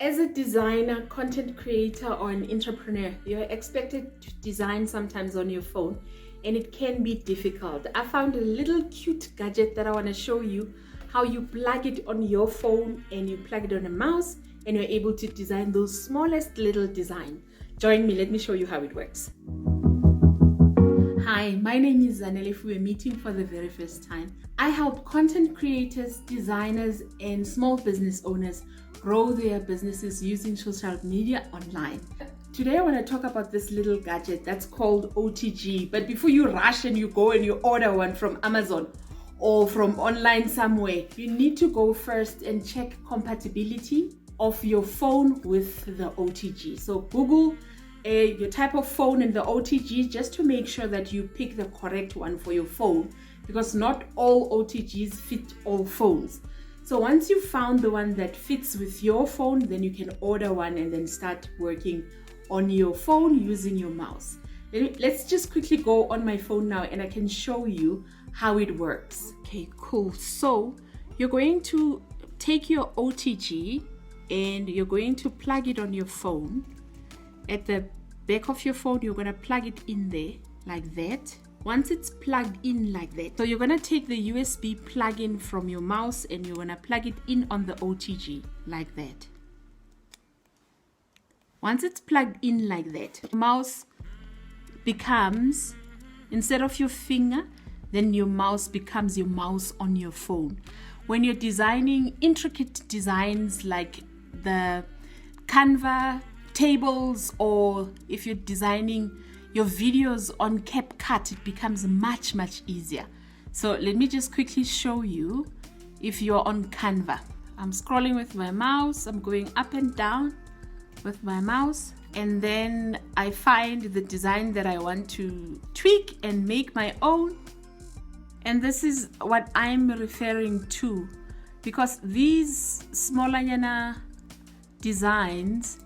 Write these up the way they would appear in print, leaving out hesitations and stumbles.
As a designer, content creator, or an entrepreneur, you're expected to design sometimes on your phone, and it can be difficult. I found a little cute gadget that I want to show you how you plug it on your phone and you plug it on a mouse and you're able to design those smallest little designs. Join me, let me show you how it works. Hi, my name is Zanelle. If we're meeting for the very first time, I help content creators, designers, and small business owners grow their businesses using social media online. Today I want to talk about this little gadget that's called OTG. But before you rush and you go and you order one from Amazon or from online somewhere, you need to go first and check compatibility of your phone with the OTG. So Google your type of phone and the OTG just to make sure that you pick the correct one for your phone, because not all OTGs fit all phones. So once you found the one that fits with your phone, then you can order one and then start working on your phone using your mouse. Let's just quickly go on my phone now and I can show you how it works. Okay, cool. So you're going to take your OTG and you're going to plug it on your phone. At the back of your phone, you're going to plug it in there like that. Once it's plugged in like that, so you're going to take the USB plug-in from your mouse and you're going to plug it in on the OTG like that. Once it's plugged in like that, your mouse becomes, instead of your finger, then your mouse becomes your mouse on your phone. When you're designing intricate designs like the Canva tables, or if you're designing your videos on CapCut, it becomes much easier. So let me just quickly show you. If you're on Canva, I'm scrolling with my mouse, I'm going up and down with my mouse, and then I find the design that I want to tweak and make my own. And this is what I'm referring to, because these smaller designs,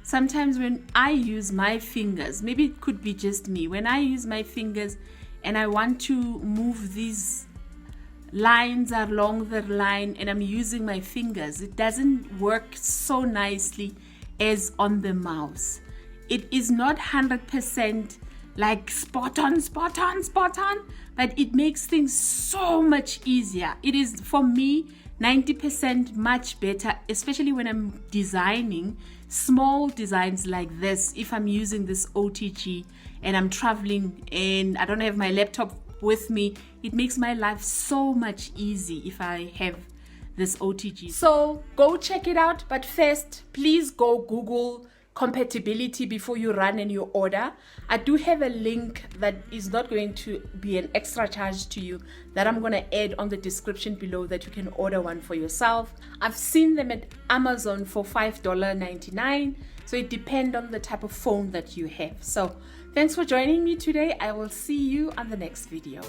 sometimes when I use my fingers, maybe it could be just me, when I use my fingers and I want to move these lines along the line and I'm using my fingers, it doesn't work so nicely as on the mouse. It is not 100% like spot on, but it makes things so much easier. It is, for me, 90% much better, especially when I'm designing small designs like this. If I'm using this OTG and I'm traveling and I don't have my laptop with me, it makes my life so much easy if I have this OTG. So go check it out, but first please go Google compatibility before you run and you order. I do have a link that is not going to be an extra charge to you that I'm going to add on the description below, that you can order one for yourself. I've seen them at Amazon for $5.99, so it depends on the type of phone that you have. So thanks for joining me today. I will see you on the next video.